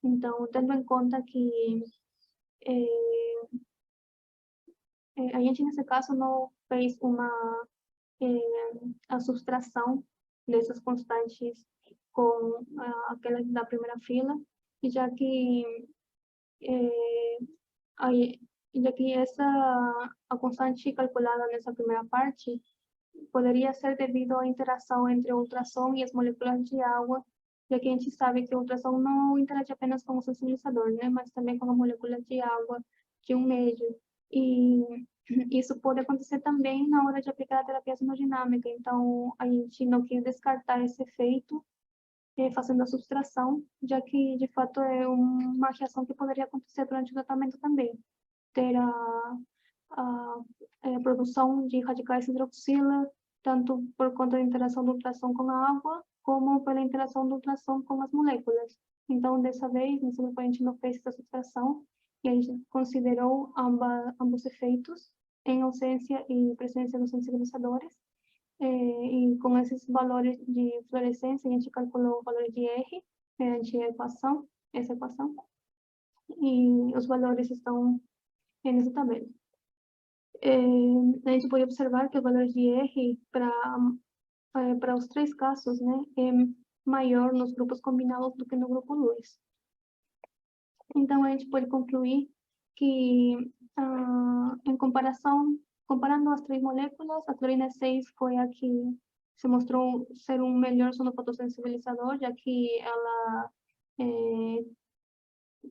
Então, tendo em conta que a gente, nesse caso, não fez a subtração dessas constantes com aquelas da primeira fila, e já que a constante calculada nessa primeira parte poderia ser devido à interação entre o ultrassom e as moléculas de água, já que a gente sabe que o ultrassom não interage apenas com o sensibilizador, né, mas também com as moléculas de água de um meio. E isso pode acontecer também na hora de aplicar a terapia sonodinâmica. Então, a gente não quis descartar esse efeito fazendo a subtração, já que, de fato, é uma reação que poderia acontecer durante o tratamento também. Ter a produção de radicais hidroxila, tanto por conta da interação do ultrassom com a água, como pela interação do ultrassom com as moléculas. Então, dessa vez, nesse grupo, a gente não fez essa subtração, e a gente considerou ambos efeitos, em ausência e presença dos sensibilizadores. E com esses valores de fluorescência, a gente calculou o valor de R, mediante essa equação, e os valores estão nessa tabela. A gente pode observar que o valor de R para os três casos, né, é maior nos grupos combinados do que no grupo luz. Então, a gente pode concluir que, comparando as três moléculas, a fluorina 6 foi a que se mostrou ser um melhor sonofotossensibilizador, já que ela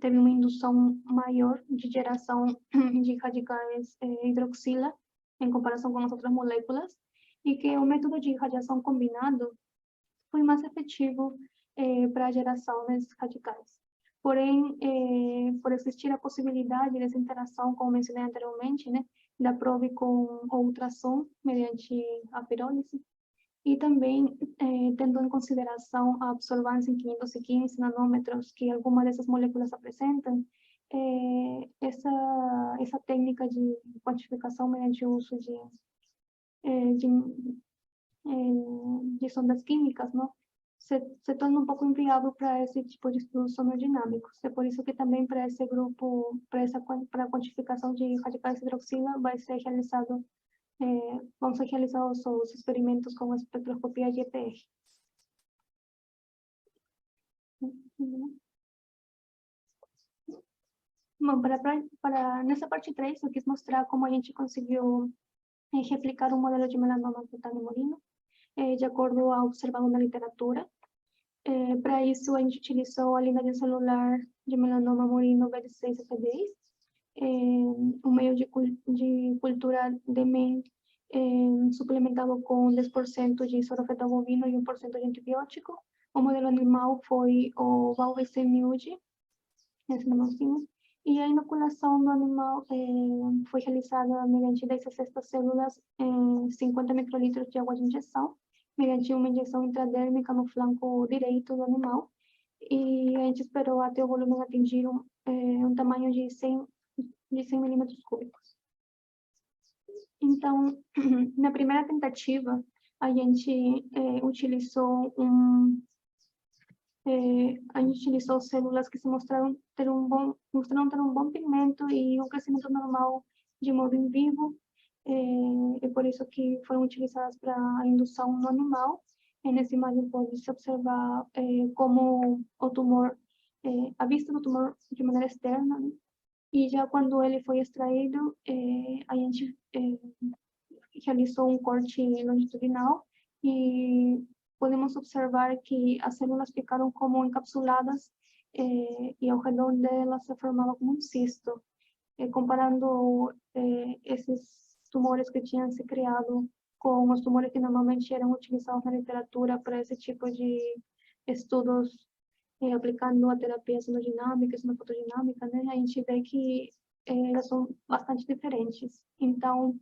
teve uma indução maior de geração de radicais hidroxila em comparação com as outras moléculas, e que o método de radiação combinado foi mais efetivo para a geração desses radicais. Porém, por existir a possibilidade dessa interação, como mencionei anteriormente, né, da probe com o ultrassom mediante a pirólise, e também tendo em consideração a absorvância em 515 nanômetros que algumas dessas moléculas apresentam, essa técnica de quantificação mediante o uso de sondas químicas, não, se torna um pouco inviável para esse tipo de estudos sonodinâmicos. É por isso que também para esse grupo, para a quantificação de radicais hidroxila, vão ser realizados os experimentos com a espectroscopia de EPR. Bom, nessa parte 3, eu quis mostrar como a gente conseguiu replicar um modelo de melanoma cutâneo-morino, de acordo ao observado na literatura. Para isso, a gente utilizou a linhagem celular de melanoma morino BD6-FD10, um meio de cultura de MEN suplementado com 10% de sorofetal bovino e 1% de antibiótico. O modelo animal foi o ValVC-MUD, esse nomezinho, e a inoculação do animal foi realizada mediante 16 células em 50 microlitros de água de injeção, mediante uma injeção intradérmica no flanco direito do animal, e a gente esperou até o volume atingir um tamanho de 100 milímetros cúbicos. Então, na primeira tentativa, a gente utilizou a gente utilizou células que se mostraram ter um bom pigmento e um crescimento normal de modo in vivo. É por isso que foram utilizadas para a indução no animal. Nessa imagem pode-se observar como o tumor, a vista do tumor de maneira externa, né? E já quando ele foi extraído, a gente realizou um corte longitudinal e podemos observar que as células ficaram como encapsuladas e ao redor delas se formava como um cisto. Comparando esses tumores que tinham se criado com os tumores que normalmente eram utilizados na literatura para esse tipo de estudos, aplicando a terapia sinodinâmica, sinofotodinâmica, né, a gente vê que elas são bastante diferentes. Então,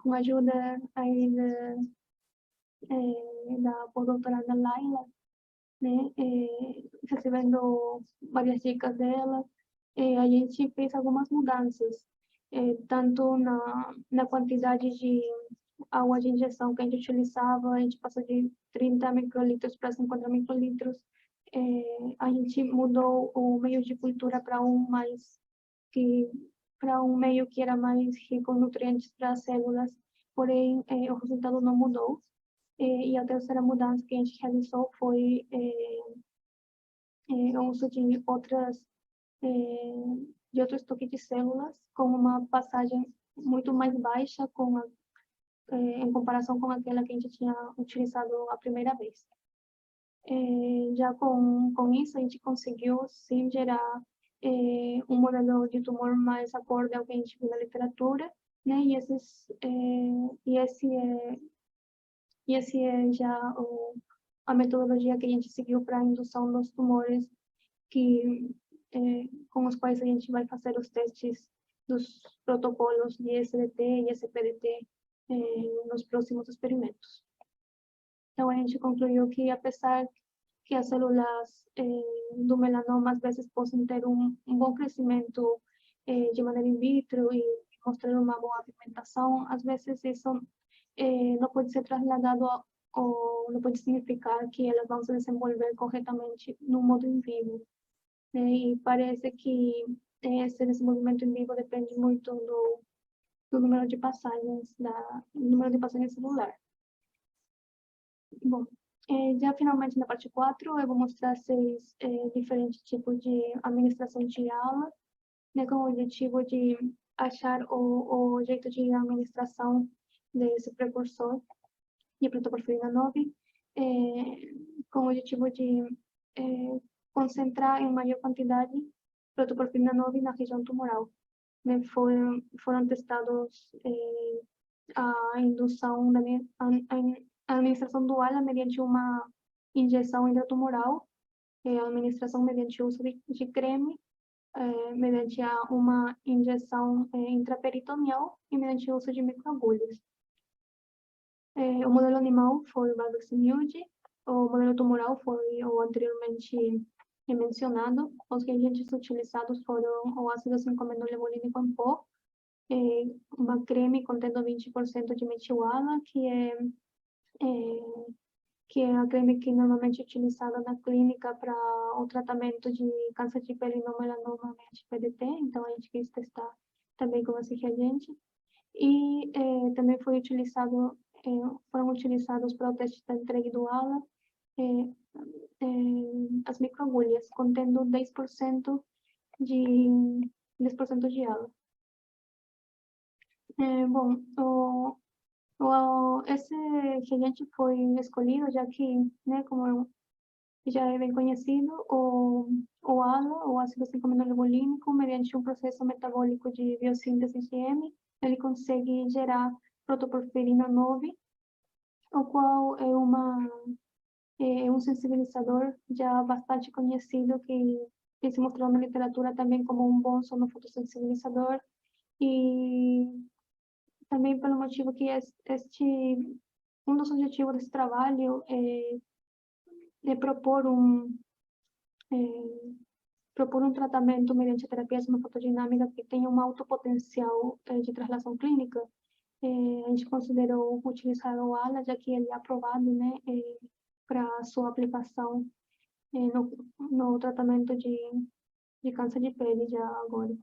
com a ajuda aí da pós-doutorada Laila, né, recebendo várias dicas dela, a gente fez algumas mudanças, tanto na quantidade de água de injeção que a gente utilizava, a gente passou de 30 microlitros para 50 microlitros, a gente mudou o meio de cultura para um meio que era mais rico em nutrientes para as células, porém o resultado não mudou. E a terceira mudança que a gente realizou foi o uso de outro estoque de células com uma passagem muito mais baixa em comparação com aquela que a gente tinha utilizado a primeira vez. Já com isso, a gente conseguiu, sim, gerar um modelo de tumor mais acorde ao que a gente viu na literatura, né? E esse é já a metodologia que a gente seguiu para a indução dos tumores com os quais a gente vai fazer os testes dos protocolos de SDT e SPDT nos próximos experimentos. Então, a gente concluiu que, apesar que as células do melanoma às vezes possam ter um bom crescimento de maneira in vitro e mostrar uma boa pigmentação, às vezes isso não pode ser trasladado ou não pode significar que elas vão se desenvolver corretamente no modo in vivo. E parece que esse desenvolvimento in vivo depende muito do número de passagens, número de passagens celular. Bom, já finalmente na parte 4, eu vou mostrar 6 diferentes tipos de administração de aula, né, com o objetivo de achar o jeito de administração desse precursor de protoporfirina 9, com o objetivo de concentrar em maior quantidade protoporfirina 9 na região tumoral. Né, foram testados a indução a administração dual mediante uma injeção intratumoral, a administração mediante o uso de creme, mediante uma injeção intraperitoneal e mediante o uso de microagulhas. O modelo animal foi o Bardoximilde, o modelo tumoral foi o anteriormente mencionado. Os reagentes utilizados foram o ácido 5-aminolevolínico em pó, uma creme contendo 20% de metilala, que é a creme que normalmente é utilizada na clínica para o tratamento de câncer de pele não melanoma mediante PDT, então a gente quis testar também com esse reagente. E também foram utilizados para o teste da entrega do ALA as microagulhas, contendo 10% de ALA. Bom, esse reagente foi escolhido já que, né, como já é bem conhecido, o ALA, o ácido 5-aminolevolínico, mediante um processo metabólico de biossíntese IgM, ele consegue gerar protoporfirina 9, o qual é um sensibilizador já bastante conhecido que se mostrou na literatura também como um bom sonofotossensibilizador, e também pelo motivo que um dos objetivos desse trabalho é propor um tratamento mediante a terapia sonofotodinâmica que tenha um alto potencial de translação clínica. A gente considerou utilizar o ALA, já que ele é aprovado, né, para sua aplicação no tratamento de câncer de pele já agora.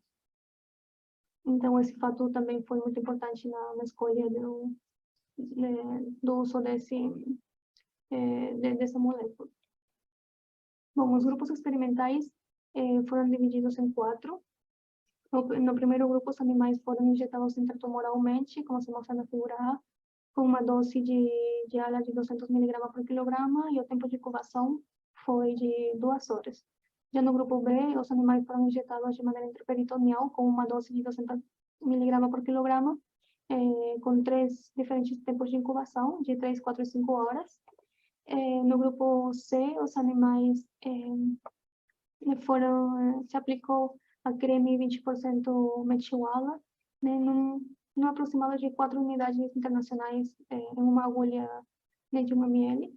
Então, esse fator também foi muito importante na escolha do uso dessa molécula. Bom, os grupos experimentais foram divididos em 4. No primeiro grupo, os animais foram injetados intratumoralmente, como se mostra na figura A, com uma dose diária de 200 mg por quilograma, e o tempo de incubação foi de 2 horas. Já no grupo B, os animais foram injetados de maneira intraperitoneal, com uma dose de 200 mg por quilograma, com 3 diferentes tempos de incubação, de 3, 4 e 5 horas. No grupo C, os animais se aplicou a creme 20% metilala, né, num aproximado de 4 unidades internacionais em uma agulha de 1 ml.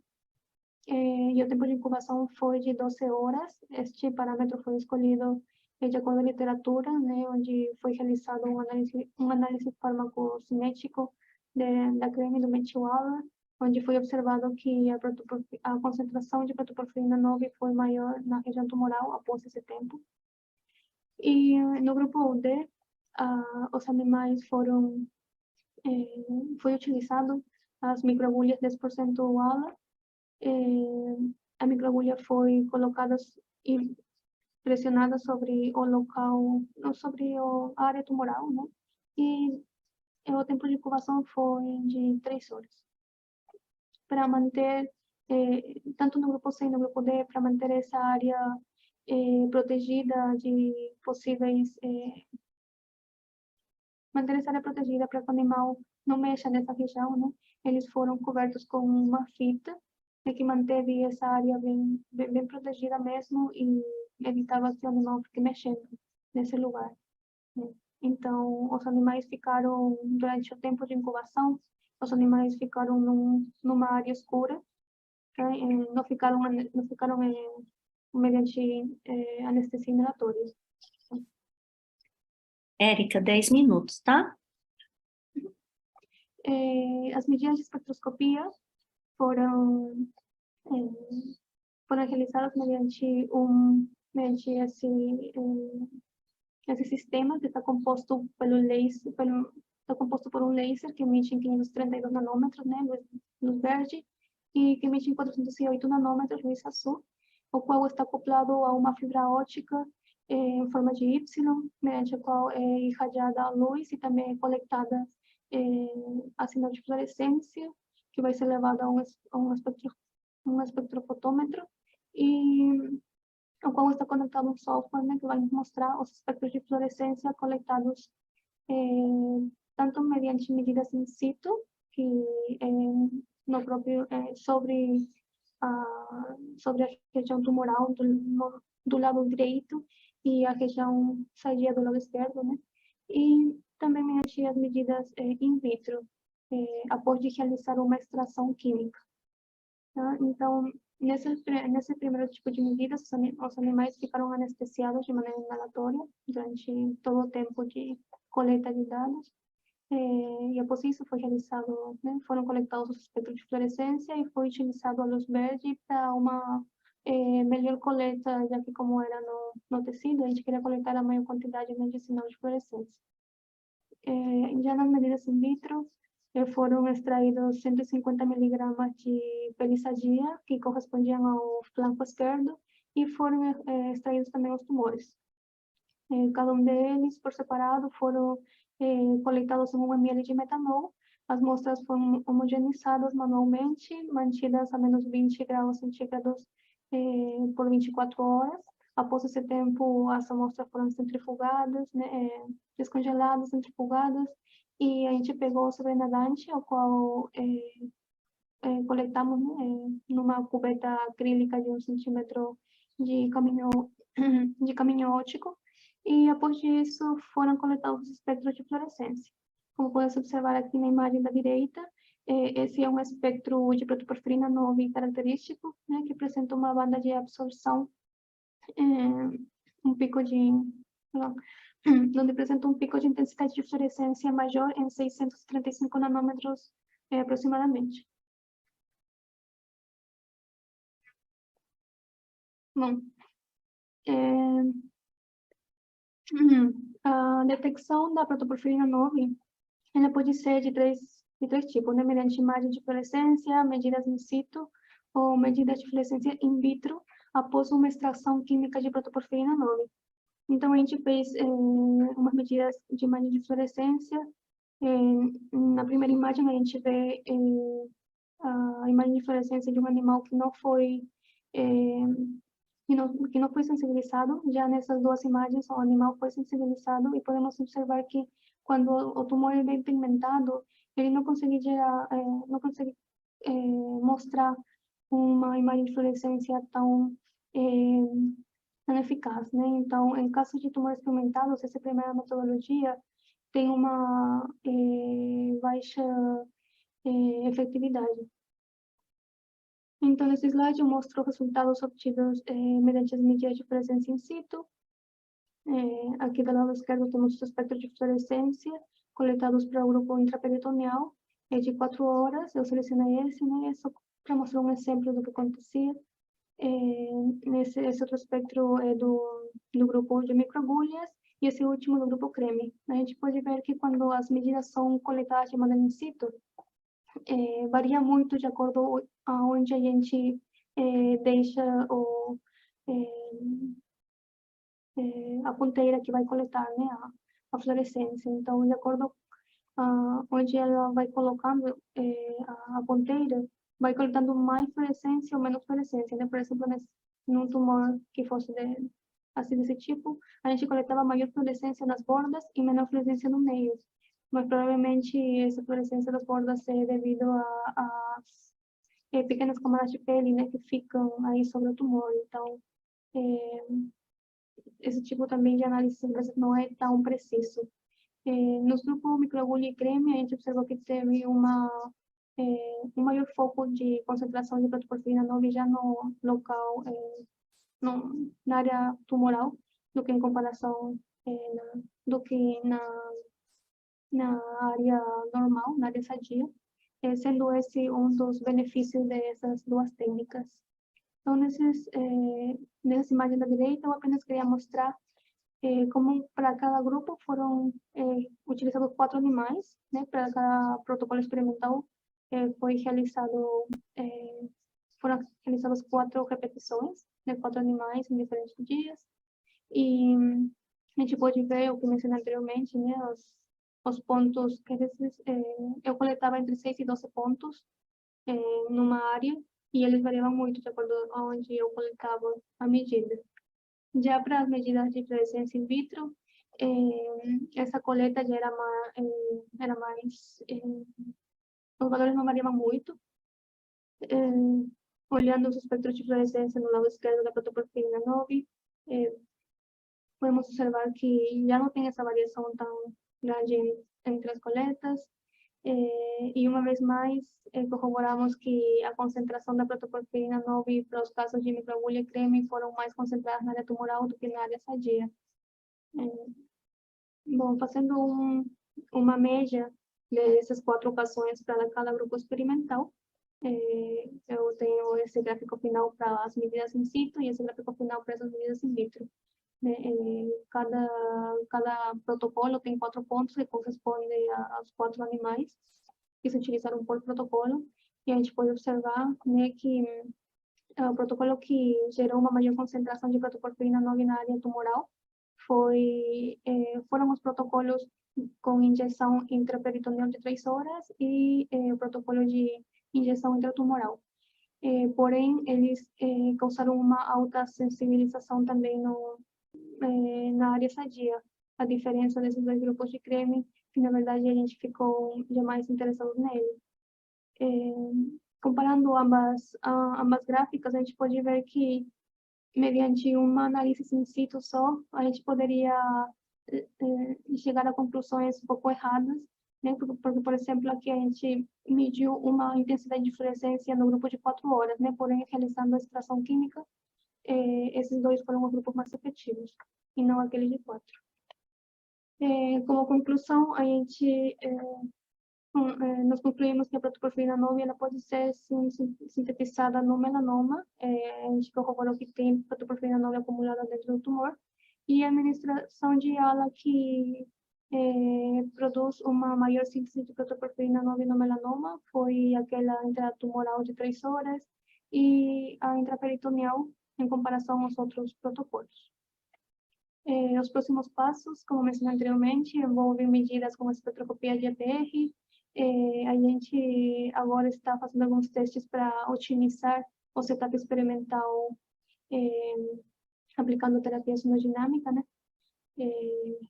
E o tempo de incubação foi de 12 horas. Este parâmetro foi escolhido de acordo com a literatura, né, onde foi realizado um análise farmacocinético da creme do metilala, onde foi observado que a concentração de protoporfirina 9 foi maior na região tumoral após esse tempo. E no grupo D, os animais foi utilizado as microagulhas 10% ALA. A microagulha foi colocada e pressionada sobre o local, sobre a área tumoral, né? E o tempo de incubação foi de 3 horas. Para manter, tanto no grupo C e no grupo D, para manter essa área protegida de possíveis... manter essa área protegida para que o animal não mexa nessa região, né? Eles foram cobertos com uma fita que manteve essa área bem protegida mesmo e evitava que o animal fique mexendo nesse lugar, né? Então, os animais ficaram, durante o tempo de incubação, os animais ficaram numa área escura, tá? Não ficaram mediante anestesia inalatória. Érica, 10 minutos, tá? As medidas de espectroscopia foram realizadas mediante esse sistema que está composto por um laser que emite em 532 nanômetros, né, luz verde, e que emite em 408 nanômetros, luz azul, o qual está acoplado a uma fibra óptica em forma de Y, mediante a qual é irradiada a luz e também é coletada a sinal de fluorescência, que vai ser levado a um espectrofotômetro, e o qual está conectado a um software, né, que vai mostrar os espectros de fluorescência coletados tanto mediante medidas in situ, que no próprio sobre a região tumoral do lado direito e a região sadia do lado esquerdo, né? E também mediante as medidas in vitro, após de realizar uma extração química. Tá? Então, nesse primeiro tipo de medidas, os animais ficaram anestesiados de maneira inalatória durante todo o tempo de coleta de dados. E após isso foi realizado, né, foram coletados os espectros de fluorescência e foi utilizado a luz verde para uma melhor coleta, já que como era no tecido, a gente queria coletar a maior quantidade de sinal de fluorescência. Já nas medidas in vitro, foram extraídos 150 miligramas de pele sadia, que correspondiam ao flanco esquerdo, e foram extraídos também os tumores. Cada um deles, por separado, foram coletados em 1 ml de metanol. As amostras foram homogeneizadas manualmente, mantidas a menos 20 graus centígrados por 24 horas. Após esse tempo, as amostras foram centrifugadas, né, descongeladas, centrifugadas, e a gente pegou o sobrenadante, o qual coletamos, né, numa cubeta acrílica de 1 centímetro de caminho óptico, e após disso foram coletados os espectros de fluorescência. Como pode observar aqui na imagem da direita, esse é um espectro de protoporfirina 9 característico, né, que apresenta uma banda de absorção, onde apresenta um pico de intensidade de fluorescência maior em 635 nanômetros aproximadamente. Bom, a detecção da protoporfirina 9, ela pode ser de três tipos, né? Mediante imagem de fluorescência, medidas in situ ou medidas de fluorescência in vitro após uma extração química de protoporfirina 9. Então, a gente fez umas medidas de imagem de fluorescência. Na primeira imagem, a gente vê a imagem de fluorescência de um animal que não foi que não foi sensibilizado. Já nessas duas imagens, o animal foi sensibilizado e podemos observar que quando o tumor é bem pigmentado, ele não consegue mostrar uma imagem de fluorescência tão eficaz, né? Então, em caso de tumores pigmentados, essa primeira metodologia tem uma baixa efetividade. Então, nesse slide eu mostro os resultados obtidos mediante as medidas de fluorescência in situ. Aqui do lado esquerdo temos os espectros de fluorescência coletados para o grupo intraperitoneal de 4 horas. Eu selecionei esse, né, só para mostrar um exemplo do que acontecia. Esse outro espectro é do grupo de microagulhas e esse último do grupo creme. A gente pode ver que quando as medidas são coletadas de maneira in situ, varia muito de acordo aonde a gente deixa a ponteira que vai coletar, né, a fluorescência. Então, de acordo onde ela vai colocando a ponteira, vai coletando mais fluorescência ou menos fluorescência, né? Por exemplo, num tumor que fosse assim desse tipo, a gente coletava maior fluorescência nas bordas e menor fluorescência no meio. Mas provavelmente essa fluorescência das bordas é devido a pequenas camadas de pele, né, que ficam aí sobre o tumor. Então, esse tipo também de análise às vezes não é tão preciso. Nos grupos microagulha e creme, a gente observou que teve um maior foco de concentração de protoporfirina 9 já no local, na área tumoral, do que em comparação do que na área normal, na área sadia, sendo esse um dos benefícios dessas duas técnicas. Então, nessa imagem da direita, eu apenas queria mostrar como para cada grupo foram utilizados 4 animais, né? Para cada protocolo experimental foram realizadas 4 repetições, né? 4 animais em diferentes dias. E a gente pode ver o que mencionei anteriormente, né? Os pontos, que às vezes eu coletava entre 6 e 12 pontos numa área, e eles variavam muito de acordo com onde eu coletava a medida. Já para as medidas de fluorescência in vitro, essa coleta já era mais os valores não variavam muito. Olhando os espectros de fluorescência no lado esquerdo da protoporfirina 9, podemos observar que já não tem essa variação tão grande entre as coletas. E uma vez mais, corroboramos que a concentração da protoporfirina 9 para os casos de microagulha e creme foram mais concentradas na área tumoral do que na área sadia. Bom, fazendo uma média dessas 4 ocasiões para cada grupo experimental, eu tenho esse gráfico final para as medidas in situ e esse gráfico final para essas medidas in vitro. Cada protocolo tem 4 pontos que correspondem aos 4 animais que se utilizaram por protocolo, e a gente pode observar, né, que o protocolo que gerou uma maior concentração de protoporfirina 9 na área tumoral foram os protocolos com injeção intraperitoneal de 3 horas e o protocolo de injeção intratumoral. Porém, eles causaram uma alta sensibilização também na área sadia. A diferença desses 2 grupos de creme, que na verdade a gente ficou mais interessado nele. Comparando ambas gráficas, a gente pode ver que, mediante uma análise in situ só, a gente poderia chegar a conclusões um pouco erradas, né? Porque, por exemplo, aqui a gente mediu uma intensidade de fluorescência no grupo de 4 horas, né? Porém, realizando a extração química, esses 2 foram os grupos mais efetivos, e não aqueles de 4. Como conclusão, a gente nós concluímos que a protoporfirina 9 ela pode ser sintetizada no melanoma. A gente corroborou que tem protoporfirina 9 acumulada dentro do tumor. E a administração de ala que produz uma maior síntese de protoporfirina 9 no melanoma foi aquela intratumoral de 3 horas e a intraperitoneal em comparação aos outros protocolos. Os próximos passos, como mencionei anteriormente, envolvem medidas como a espectroscopia de EPR. A gente agora está fazendo alguns testes para otimizar o setup experimental aplicando terapia sonodinâmica, né?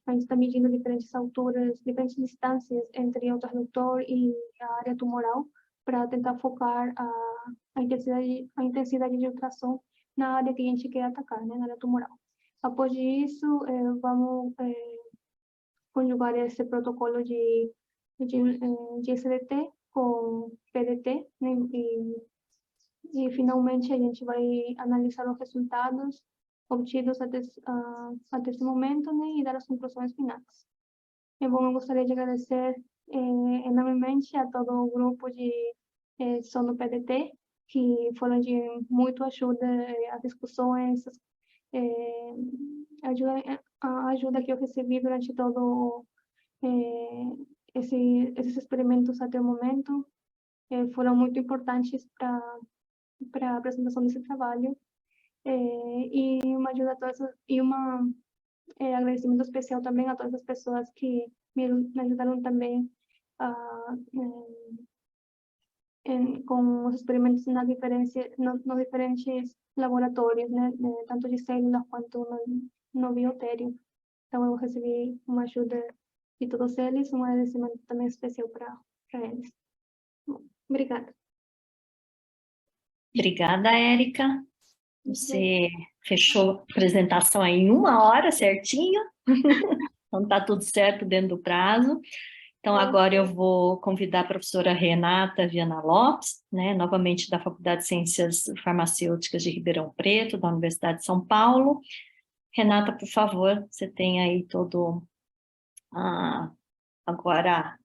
A gente está medindo diferentes alturas, diferentes distâncias entre o transdutor e a área tumoral para tentar focar a intensidade de ultrassom na área que a gente quer atacar, né, na área tumoral. Após isso, vamos conjugar esse protocolo de SDT com PDT, né, e finalmente a gente vai analisar os resultados obtidos até esse momento, né, e dar as conclusões finais. Bom, eu gostaria de agradecer enormemente a todo o grupo de Sono PDT, que foram de muito ajuda às discussões, a ajuda que eu recebi durante todo esses experimentos até o momento, foram muito importantes para a apresentação desse trabalho. E uma ajuda a todas, e agradecimento especial também a todas as pessoas que me ajudaram também com os experimentos nos diferentes laboratórios, né, tanto de células quanto no biotério. Então, eu recebi uma ajuda de todos eles, um agradecimento também especial para eles. Bom, obrigada. Obrigada, Érica. Você fechou a apresentação aí em 1 hora, certinho. Então, está tudo certo dentro do prazo. Então, agora eu vou convidar a professora Renata Viana Lopes, né, novamente da Faculdade de Ciências Farmacêuticas de Ribeirão Preto, da Universidade de São Paulo. Renata, por favor, você tem aí todo agora